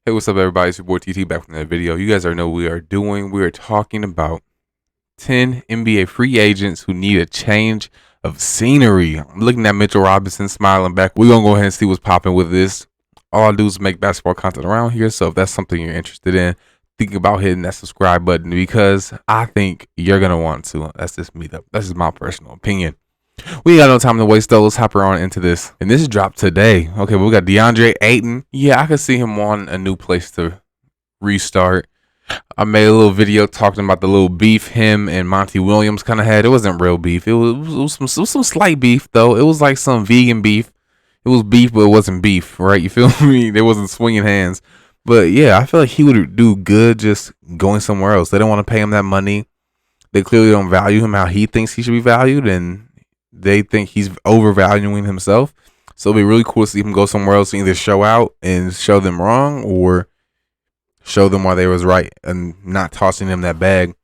Hey, what's up, everybody? It's your boy TT back from that video. You guys already know what we are doing. We are talking about 10 NBA free agents who need a change of scenery. I'm looking at Mitchell Robinson smiling back. We're going to go ahead and see what's popping with this. All I do is make basketball content around here. So if that's something you're interested in, think about hitting that subscribe button because I think you're going to want to. That's just me, though. That's just my personal opinion. We ain't got no time to waste though. Let's hop on into this. And this dropped today. Okay, we got Deandre Ayton. Yeah, I could see him wanting a new place to restart. I made a little video talking about the little beef him and Monty Williams kind of had. It wasn't real beef. It was some slight beef though. It was like some vegan beef. It was beef, but it wasn't beef, right? You feel me? They wasn't swinging hands. But yeah, I feel like he would do good just going somewhere else. They don't want to pay him that money. They clearly don't value him how he thinks he should be valued, and they think he's overvaluing himself. So it'd be really cool to see him go somewhere else and either show out and show them wrong or show them why they was right and not tossing him that bag.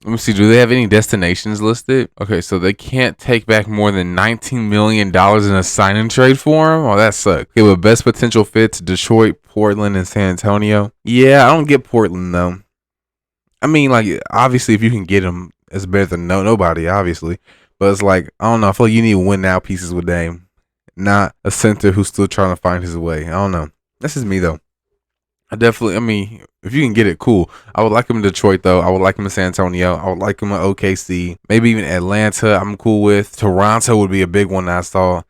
Let me see. Do they have any destinations listed? Okay, so they can't take back more than $19 million in a sign and trade for him? Oh, that sucks. Okay, but best potential fits Detroit, Portland, and San Antonio. Yeah, I don't get Portland, though. I mean, like, obviously, if you can get him, it's better than nobody, obviously. But it's like, I don't know. I feel like you need win now pieces with Dame, not a center who's still trying to find his way. I don't know. This is me, though. I mean, if you can get it, cool. I would like him in Detroit, though. I would like him in San Antonio. I would like him in OKC. Maybe even Atlanta, I'm cool with. Toronto would be a big one that I saw.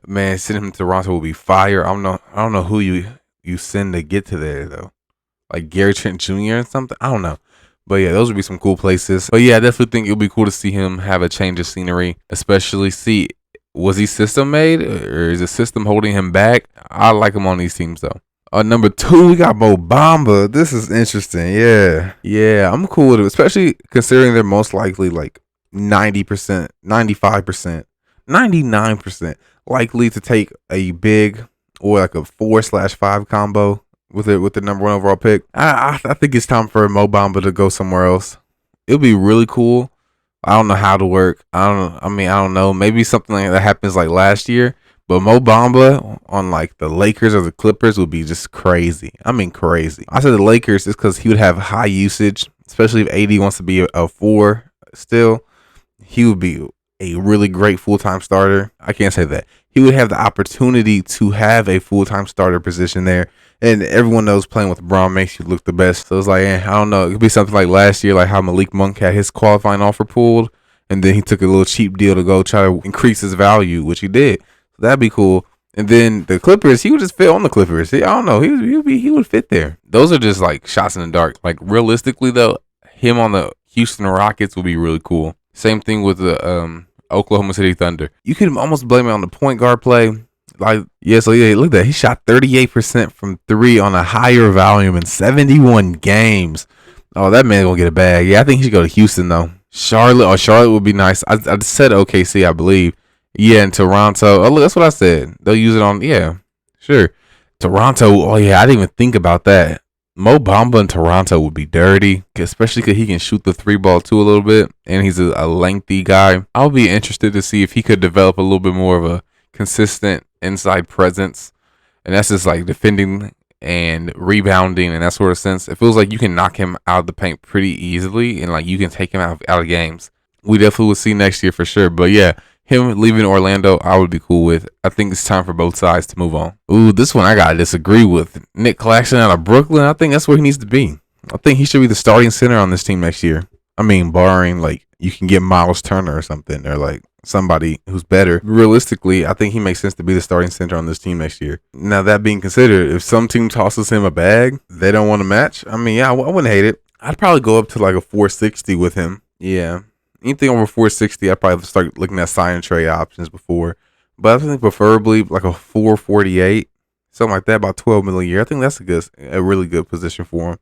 Man, sending him to Toronto would be fire. I don't know who you send to get to there, though. Like Gary Trent Jr. or something. I don't know. But yeah, those would be some cool places. But yeah, I definitely think it would be cool to see him have a change of scenery, especially see, was he system made or is the system holding him back? I like him on these teams though. Number 2, we got Bamba. This is interesting. Yeah, I'm cool with it, especially considering they're most likely like 90%, 95%, 99% likely to take a big or like a 4/5 combo with the number 1 overall pick. I think it's time for Mo Bamba to go somewhere else. It'll be really cool. I don't know how to work. I don't know. Maybe something like that happens like last year. But Mo Bamba on like the Lakers or the Clippers would be just crazy. I mean crazy. I said the Lakers is because he would have high usage, especially if AD wants to be a 4 still. He would be a really great full-time starter. I can't say that. He would have the opportunity to have a full-time starter position there. And everyone knows playing with LeBron makes you look the best. So it's like, I don't know. It could be something like last year, like how Malik Monk had his qualifying offer pulled. And then he took a little cheap deal to go try to increase his value, which he did. So that'd be cool. And then the Clippers, he would just fit on the Clippers. I don't know. He would fit there. Those are just like shots in the dark. Like realistically, though, him on the Houston Rockets would be really cool. Same thing with the Oklahoma City Thunder. You could almost blame it on the point guard play. Like, yeah, so yeah, look at that. He shot 38% from 3 on a higher volume in 71 games. Oh, that man gonna get a bag. Yeah, I think he should go to Houston though. Charlotte would be nice. I said OKC, I believe. Yeah, and Toronto. Oh, look, that's what I said. They'll use it on. Yeah, sure. Toronto. Oh yeah, I didn't even think about that. Mo Bamba in Toronto would be dirty, especially because he can shoot the 3 ball too a little bit, and he's a lengthy guy. I'll be interested to see if he could develop a little bit more of a consistent inside presence, and that's just like defending and rebounding and that sort of sense. It feels like you can knock him out of the paint pretty easily, and like you can take him out of games. We definitely will see next year for sure. But yeah, him leaving Orlando, I would be cool with. I think it's time for both sides to move on. Ooh, this one I gotta disagree with. Nick Claxton out of Brooklyn, I think that's where he needs to be. I think he should be the starting center on this team next year. I mean, barring like you can get Miles Turner or something, or like somebody who's better. Realistically, I think he makes sense to be the starting center on this team next year. Now, that being considered, if some team tosses him a bag they don't want to match, I mean, yeah, I wouldn't hate it. I'd probably go up to like a 460 with him. Yeah. Anything over 460, I'd probably start looking at sign and trade options before. But I think preferably like a 448, something like that, about 12 million a year. I think that's a really good position for him.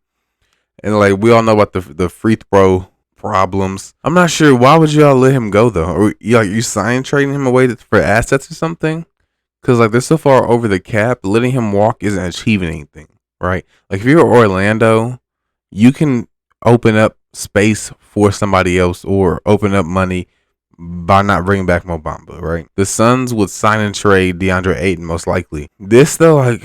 And like we all know about the free throw problems. I'm not sure why would y'all let him go though, or you sign trading him away for assets or something? Because like they're so far over the cap, letting him walk isn't achieving anything, right? Like if you're Orlando, you can open up space for somebody else or open up money by not bringing back Mo Bamba, right? The Suns would sign and trade Deandre Ayton most likely. This though, like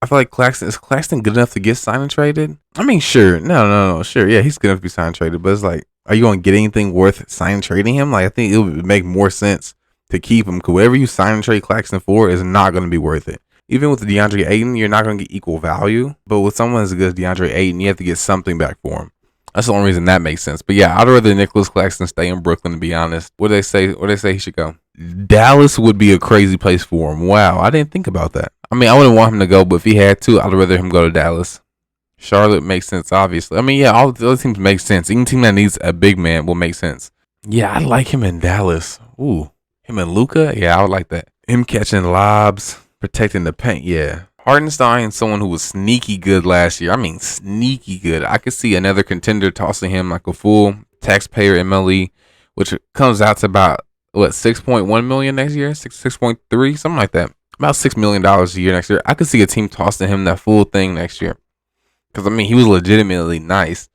I feel like Claxton good enough to get signed and traded? I mean, sure. No, sure. Yeah, he's good enough to be signed and traded. But it's like, are you going to get anything worth signing and trading him? Like, I think it would make more sense to keep him. Cause whatever you sign and trade Claxton for is not going to be worth it. Even with the Deandre Ayton, you're not going to get equal value. But with someone as good as Deandre Ayton, you have to get something back for him. That's the only reason that makes sense. But yeah, I'd rather Nicholas Claxton stay in Brooklyn, to be honest. What do they say? Where they say he should go? Dallas would be a crazy place for him. Wow, I didn't think about that. I mean, I wouldn't want him to go, but if he had to, I'd rather him go to Dallas. Charlotte makes sense, obviously. I mean, yeah, all the other teams make sense. Any team that needs a big man will make sense. Yeah, I like him in Dallas. Ooh, him and Luka. Yeah, I would like that. Him catching lobs, protecting the paint. Yeah. Hartenstein, someone who was sneaky good last year. I mean, sneaky good. I could see another contender tossing him like a full taxpayer MLE, which comes out to about, what, 6.1 million next year? 6.3, something like that. About $6 million a year next year. I could see a team tossing him that full thing next year. Because, I mean, he was legitimately nice.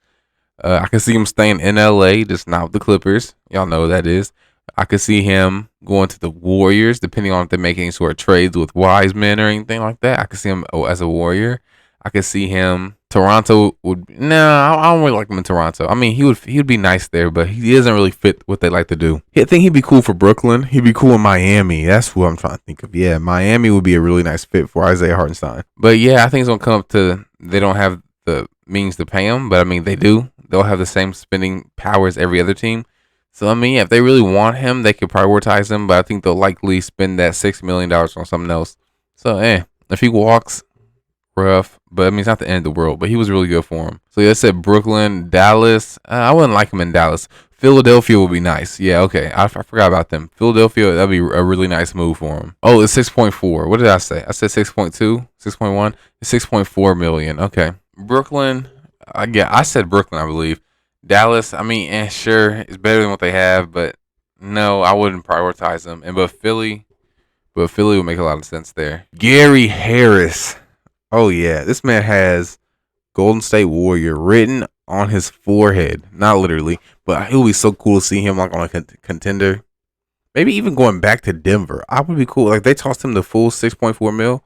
I could see him staying in LA, just not with the Clippers. Y'all know who that is. I could see him going to the Warriors, depending on if they make any sort of trades with Wiseman or anything like that. I could see him as a Warrior. I could see him. Toronto would. I don't really like him in Toronto. I mean, he would be nice there, but he doesn't really fit what they like to do. I think he'd be cool for Brooklyn. He'd be cool in Miami. That's who I'm trying to think of. Yeah, Miami would be a really nice fit for Isaiah Hartenstein. But yeah, I think it's gonna come up to they don't have the means to pay him, but I mean they do. They'll have the same spending power as every other team. So I mean, yeah, if they really want him, they could prioritize him. But I think they'll likely spend that $6 million on something else. So if he walks, rough, but I mean it's not the end of the world. But he was really good for him. So yeah, I said Brooklyn, Dallas. I wouldn't like him in Dallas. Philadelphia would be nice. Yeah, okay. I forgot about them. Philadelphia, that'd be a really nice move for him. Oh, it's 6.4. What did I say? I said 6.2, 6.1. It's 6.4 million. Okay. Brooklyn. I said Brooklyn, I believe. Dallas, I mean, sure, it's better than what they have, but no, I wouldn't prioritize them. But Philly would make a lot of sense there. Gary Harris. Oh yeah, this man has Golden State Warrior written on his forehead. Not literally, but it would be so cool to see him like on a contender. Maybe even going back to Denver. I would be cool. Like they tossed him the full 6.4 mil.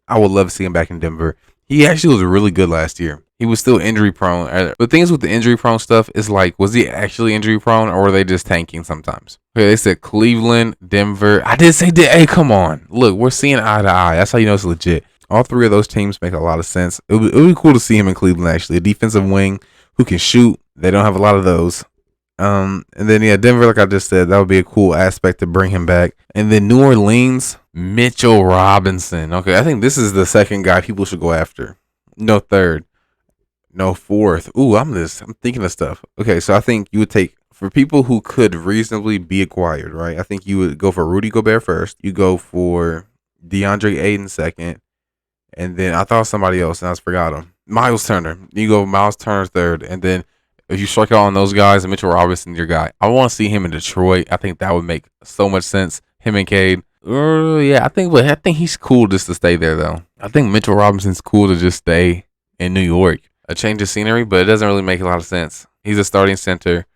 I would love to see him back in Denver. He actually was really good last year. He was still injury prone. But things with the injury prone stuff is like, was he actually injury prone or were they just tanking sometimes? Okay, they said Cleveland, Denver. I did say, hey, come on. Look, we're seeing eye to eye. That's how you know it's legit. All three of those teams make a lot of sense. It would be cool to see him in Cleveland, actually. A defensive wing who can shoot. They don't have a lot of those. And then, yeah, Denver, like I just said, that would be a cool aspect to bring him back. And then New Orleans, Mitchell Robinson. Okay, I think this is the second guy people should go after. No third. No fourth. Ooh, I'm thinking of stuff. Okay, so I think you would take, for people who could reasonably be acquired, right? I think you would go for Rudy Gobert first. You go for Deandre Ayton second. And then I thought somebody else, and I just forgot him. Miles Turner. You go Miles Turner third. And then if you strike out on those guys, and Mitchell Robinson, your guy. I want to see him in Detroit. I think that would make so much sense. Him and Cade. Yeah, I think he's cool just to stay there, though. I think Mitchell Robinson's cool to just stay in New York. A change of scenery, but it doesn't really make a lot of sense. He's a starting center.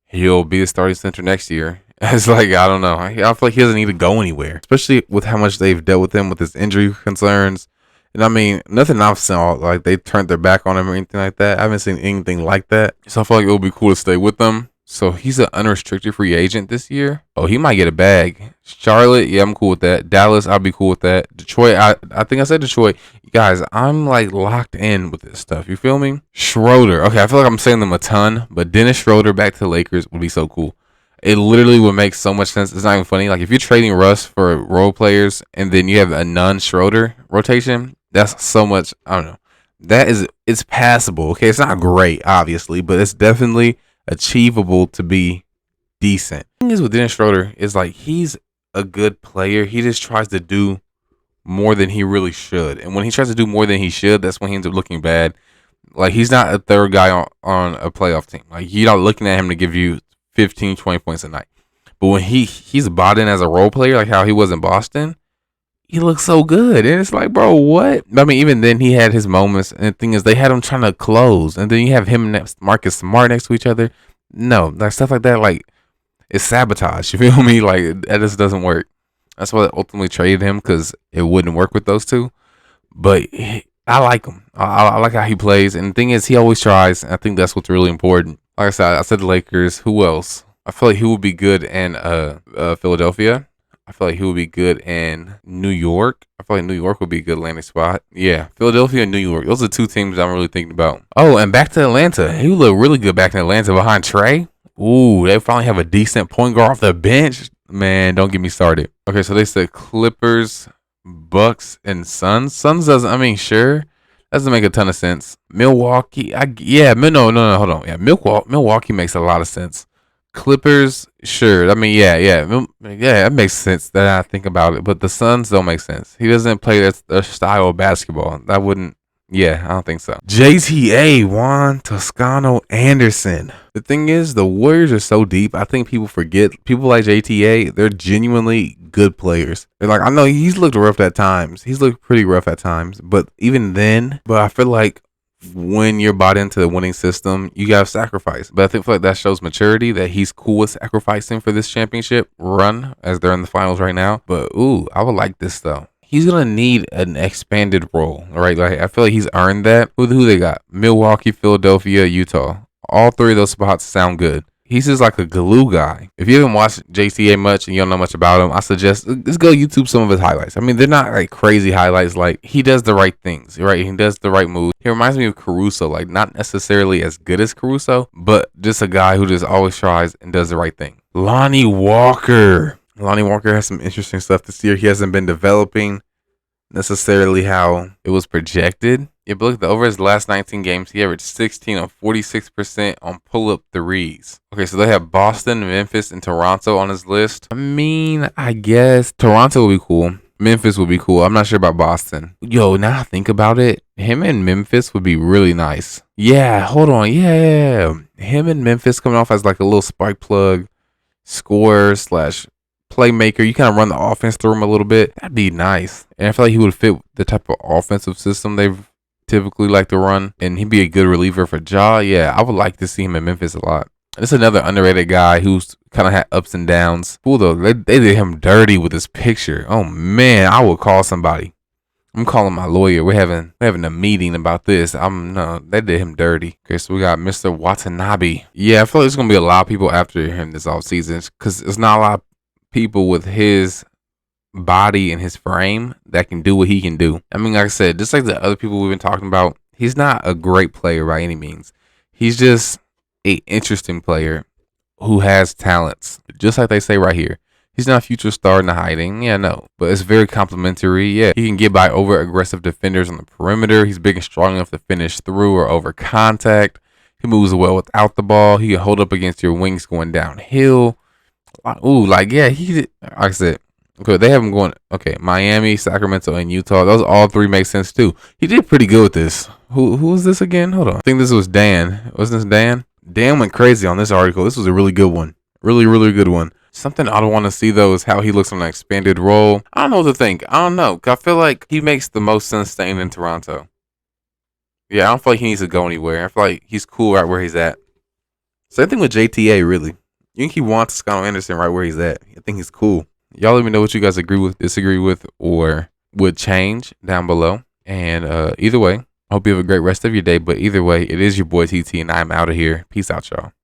He'll be a starting center next year. It's like, I don't know. I feel like he doesn't need to go anywhere, especially with how much they've dealt with him with his injury concerns. And I mean, nothing I've seen, like they turned their back on him or anything like that. I haven't seen anything like that. So I feel like it would be cool to stay with them. So he's an unrestricted free agent this year. Oh, he might get a bag. Charlotte, yeah, I'm cool with that. Dallas, I'll be cool with that. Detroit, I think I said Detroit. Guys, I'm like locked in with this stuff. You feel me? Schroder. Okay, I feel like I'm saying them a ton, but Dennis Schroder back to the Lakers would be so cool. It literally would make so much sense. It's not even funny. Like if you're trading Russ for role players and then you have a non-Schroder rotation, that's so much. I don't know. It's passable. Okay, it's not great, obviously, but it's definitely achievable to be decent. The thing is with Dennis Schroder is like he's a good player. He just tries to do more than he really should. And when he tries to do more than he should, that's when he ends up looking bad. Like he's not a third guy on a playoff team. Like you're not looking at him to give you 15, 20 points a night. But when he's bought in as a role player, like how he was in Boston, he looks so good. And it's like, bro, what? I mean, even then he had his moments. And the thing is, they had him trying to close. And then you have him and Marcus Smart next to each other. No, like stuff like that, like, it's sabotage. You feel me? Like, that just doesn't work. That's why they ultimately traded him, because it wouldn't work with those two. but I like him. I like how he plays. And the thing is, he always tries. I think that's what's really important. Like I said the Lakers. Who else? I feel like he would be good in Philadelphia. I feel like he would be good in New York. I feel like New York would be a good landing spot. Yeah, Philadelphia and New York. Those are two teams I'm really thinking about. Oh, and back to Atlanta. He would look really good back in Atlanta behind Trey. Ooh, they finally have a decent point guard off the bench. Man, don't get me started. Okay, so they said Clippers, Bucks, and Suns. Suns doesn't. I mean, sure, doesn't make a ton of sense. Milwaukee. No, hold on. Yeah, Milwaukee makes a lot of sense. Clippers, sure. I mean, yeah, it makes sense that I think about it. But the Suns don't make sense. He doesn't play their style of basketball. That wouldn't. Yeah, I don't think so. JTA, Juan Toscano Anderson. The thing is, the Warriors are so deep. I think people forget. People like JTA, they're genuinely good players. They're like, I know he's looked rough at times. He's looked pretty rough at times. But even then, I feel like when you're bought into the winning system, you gotta sacrifice. But I feel like that shows maturity, that he's cool with sacrificing for this championship run as they're in the finals right now. But I would like this though. He's gonna need an expanded role, right? Like I feel like he's earned that. Who they got? Milwaukee, Philadelphia, Utah. All three of those spots sound good. He's just like a glue guy. If you haven't watched JTA much and you don't know much about him, I suggest just go YouTube some of his highlights. I mean, they're not like crazy highlights. Like he does the right things, right? He does the right moves. He reminds me of Caruso, like not necessarily as good as Caruso, but just a guy who just always tries and does the right thing. Lonnie Walker. Lonnie Walker has some interesting stuff this year. He hasn't been developing necessarily how it was projected. Yeah, but look, over his last 19 games, he averaged 16 on 46% on pull-up threes. Okay, so they have Boston, Memphis, and Toronto on his list. I mean, I guess Toronto would be cool. Memphis would be cool. I'm not sure about Boston. Yo, now I think about it, him and Memphis would be really nice. Yeah, hold on. Yeah. Him and Memphis coming off as like a little spark plug, scorer slash playmaker. You kind of run the offense through him a little bit. That'd be nice. And I feel like he would fit the type of offensive system they've typically like to run, and he'd be a good reliever for Ja. Yeah, I would like to see him in Memphis a lot. This is another underrated guy who's kind of had ups and downs. Cool though, they did him dirty with this picture. Oh man, I would call somebody. I'm calling my lawyer. We're having a meeting about this. No, they did him dirty. Okay, so we got Mr. Watanabe. Yeah, I feel like there's gonna be a lot of people after him this offseason because it's not a lot of people with his body and his frame that can do what he can do. I mean, like I said, just like the other people we've been talking about, he's not a great player by any means. He's just a interesting player who has talents, just like they say right here. He's not a future star in the hiding. Yeah, no. But it's very complimentary. Yeah, he can get by over aggressive defenders on the perimeter. He's big and strong enough to finish through or over contact. He moves well without the ball. He can hold up against your wings going downhill. Ooh, like, yeah, like I said, okay, they have him going, okay, Miami, Sacramento, and Utah. Those all three make sense, too. He did pretty good with this. Who is this again? Hold on. I think this was Dan. Wasn't this Dan? Dan went crazy on this article. This was a really good one. Really, really good one. Something I don't want to see, though, is how he looks on an expanded role. I don't know what to think. I don't know. I feel like he makes the most sense staying in Toronto. Yeah, I don't feel like he needs to go anywhere. I feel like he's cool right where he's at. Same thing with JTA, really. You think he wants Toscano Anderson right where he's at. I think he's cool. Y'all let me know what you guys agree with, disagree with, or would change down below. And either way, I hope you have a great rest of your day. But either way, it is your boy TT, and I'm out of here. Peace out, y'all.